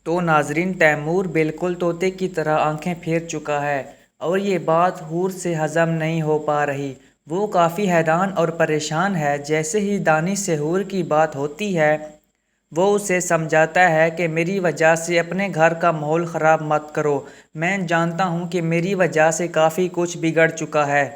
تو ناظرین، تیمور بالکل طوطے کی طرح آنکھیں پھیر چکا ہے اور یہ بات حور سے ہضم نہیں ہو پا رہی۔ وہ کافی حیران اور پریشان ہے۔ جیسے ہی دانی سے حور کی بات ہوتی ہے وہ اسے سمجھاتا ہے کہ میری وجہ سے اپنے گھر کا ماحول خراب مت کرو۔ میں جانتا ہوں کہ میری وجہ سے کافی کچھ بگڑ چکا ہے۔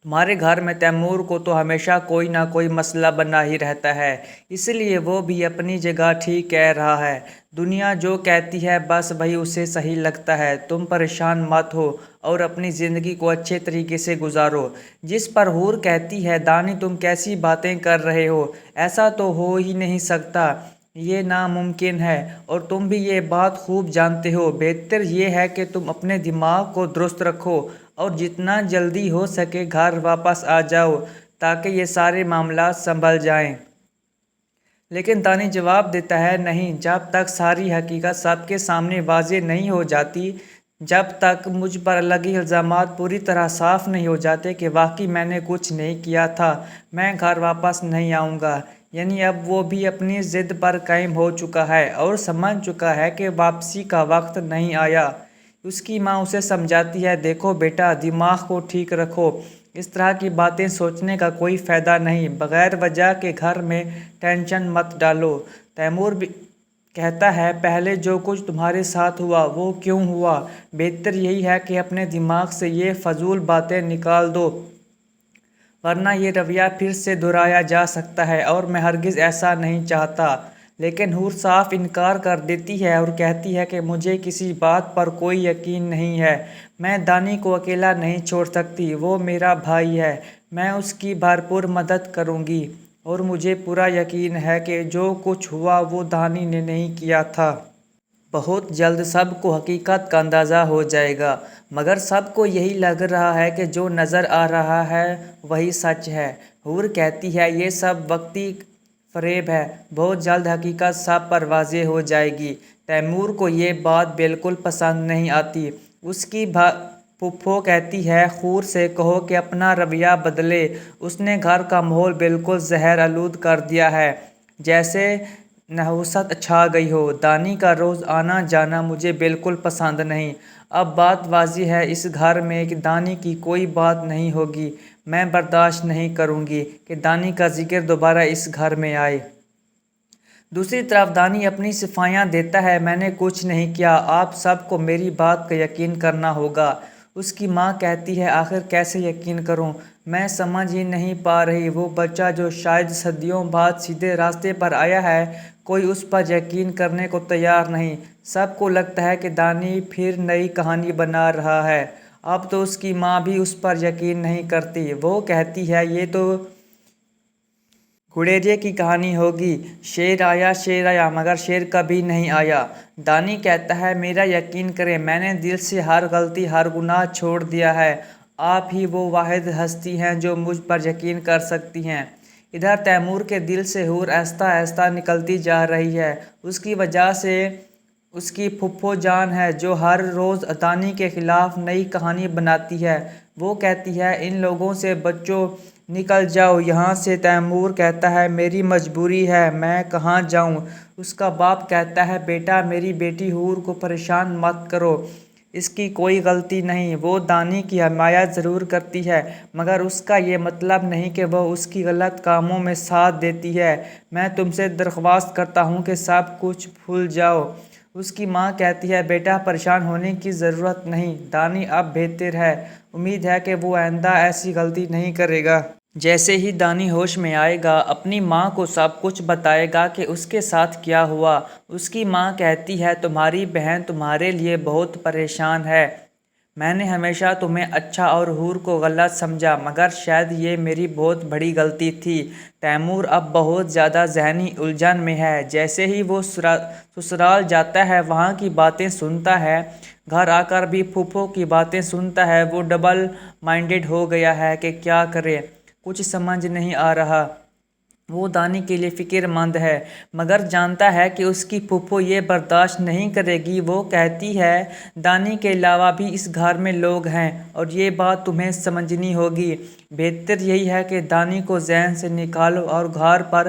تمہارے گھر میں تیمور کو تو ہمیشہ کوئی نہ کوئی مسئلہ بنا ہی رہتا ہے، اس لیے وہ بھی اپنی جگہ ٹھیک کہہ رہا ہے۔ دنیا جو کہتی ہے بس وہی اسے صحیح لگتا ہے۔ تم پریشان مت ہو اور اپنی زندگی کو اچھے طریقے سے گزارو۔ جس پر حور کہتی ہے، دانی تم کیسی باتیں کر رہے ہو، ایسا تو ہو ہی نہیں سکتا، یہ ناممکن ہے، اور تم بھی یہ بات خوب جانتے ہو۔ بہتر یہ ہے کہ تم اپنے دماغ کو درست رکھو اور جتنا جلدی ہو سکے گھر واپس آ جاؤ تاکہ یہ سارے معاملات سنبھل جائیں۔ لیکن دانی جواب دیتا ہے، نہیں، جب تک ساری حقیقت سب کے سامنے واضح نہیں ہو جاتی، جب تک مجھ پر لگے الزامات پوری طرح صاف نہیں ہو جاتے کہ واقعی میں نے کچھ نہیں کیا تھا، میں گھر واپس نہیں آؤں گا۔ یعنی اب وہ بھی اپنی ضد پر قائم ہو چکا ہے اور سمجھ چکا ہے کہ واپسی کا وقت نہیں آیا۔ اس کی ماں اسے سمجھاتی ہے، دیکھو بیٹا، دماغ کو ٹھیک رکھو، اس طرح کی باتیں سوچنے کا کوئی فائدہ نہیں، بغیر وجہ کے گھر میں ٹینشن مت ڈالو۔ تیمور بھی کہتا ہے، پہلے جو کچھ تمہارے ساتھ ہوا وہ کیوں ہوا؟ بہتر یہی ہے کہ اپنے دماغ سے یہ فضول باتیں نکال دو، ورنہ یہ رویہ پھر سے دہرایا جا سکتا ہے اور میں ہرگز ایسا نہیں چاہتا۔ لیکن حور صاف انکار کر دیتی ہے اور کہتی ہے کہ مجھے کسی بات پر کوئی یقین نہیں ہے، میں دانی کو اکیلا نہیں چھوڑ سکتی، وہ میرا بھائی ہے، میں اس کی بھرپور مدد کروں گی، اور مجھے پورا یقین ہے کہ جو کچھ ہوا وہ دانی نے نہیں کیا تھا۔ بہت جلد سب کو حقیقت کا اندازہ ہو جائے گا، مگر سب کو یہی لگ رہا ہے کہ جو نظر آ رہا ہے وہی سچ ہے۔ حور کہتی ہے، یہ سب وقتی فریب ہے، بہت جلد حقیقت سب پر واضح ہو جائے گی۔ تیمور کو یہ بات بالکل پسند نہیں آتی۔ اس کی پھوپھو کہتی ہے، حور سے کہو کہ اپنا رویہ بدلے، اس نے گھر کا ماحول بالکل زہر آلود کر دیا ہے، جیسے نحوست چھا گئی ہو۔ دانی کا روز آنا جانا مجھے بالکل پسند نہیں۔ اب بات واضح ہے، اس گھر میں دانی کی کوئی بات نہیں ہوگی۔ میں برداشت نہیں کروں گی کہ دانی کا ذکر دوبارہ اس گھر میں آئے۔ دوسری طرف دانی اپنی صفائیاں دیتا ہے، میں نے کچھ نہیں کیا، آپ سب کو میری بات کا یقین کرنا ہوگا۔ اس کی ماں کہتی ہے، آخر کیسے یقین کروں؟ میں سمجھ ہی نہیں پا رہی، وہ بچہ جو شاید صدیوں بعد سیدھے راستے پر آیا ہے، کوئی اس پر یقین کرنے کو تیار نہیں۔ سب کو لگتا ہے کہ دانی پھر نئی کہانی بنا رہا ہے۔ اب تو اس کی ماں بھی اس پر یقین نہیں کرتی۔ وہ کہتی ہے، یہ تو گڈریے کی کہانی ہوگی، شیر آیا مگر شیر کبھی نہیں آیا۔ دانی کہتا ہے، میرا یقین کریں، میں نے دل سے ہر غلطی ہر گناہ چھوڑ دیا ہے، آپ ہی وہ واحد ہستی ہیں جو مجھ پر یقین کر سکتی ہیں۔ ادھر تیمور کے دل سے حور آہستہ آہستہ نکلتی جا رہی ہے۔ اس کی وجہ سے اس کی پھوپھو جان ہے جو ہر روز دانی کے خلاف نئی کہانی بناتی ہے۔ وہ کہتی ہے، ان لوگوں سے بچو، نکل جاؤ یہاں سے۔ تیمور کہتا ہے، میری مجبوری ہے، میں کہاں جاؤں؟ اس کا باپ کہتا ہے، بیٹا، میری بیٹی حور کو پریشان مت کرو، اس کی کوئی غلطی نہیں، وہ دانی کی حمایت ضرور کرتی ہے، مگر اس کا یہ مطلب نہیں کہ وہ اس کی غلط کاموں میں ساتھ دیتی ہے۔ میں تم سے درخواست کرتا ہوں کہ سب کچھ بھول جاؤ۔ اس کی ماں کہتی ہے، بیٹا، پریشان ہونے کی ضرورت نہیں، دانی اب بہتر ہے، امید ہے کہ وہ آئندہ ایسی غلطی نہیں کرے گا۔ جیسے ہی دانی ہوش میں آئے گا اپنی ماں کو سب کچھ بتائے گا کہ اس کے ساتھ کیا ہوا۔ اس کی ماں کہتی ہے، تمہاری بہن تمہارے لیے بہت پریشان ہے، میں نے ہمیشہ تمہیں اچھا اور حور کو غلط سمجھا، مگر شاید یہ میری بہت بڑی غلطی تھی۔ تیمور اب بہت زیادہ ذہنی الجھن میں ہے۔ جیسے ہی وہ سسرال جاتا ہے وہاں کی باتیں سنتا ہے، گھر آ کر بھی پھوپھو کی باتیں سنتا ہے، وہ ڈبل مائنڈڈ ہو گیا ہے کہ کیا کرے، کچھ سمجھ نہیں آ رہا۔ وہ دانی کے لیے فکر مند ہے، مگر جانتا ہے کہ اس کی پھوپھو یہ برداشت نہیں کرے گی۔ وہ کہتی ہے، دانی کے علاوہ بھی اس گھر میں لوگ ہیں اور یہ بات تمہیں سمجھنی ہوگی۔ بہتر یہی ہے کہ دانی کو ذہن سے نکالو اور گھر پر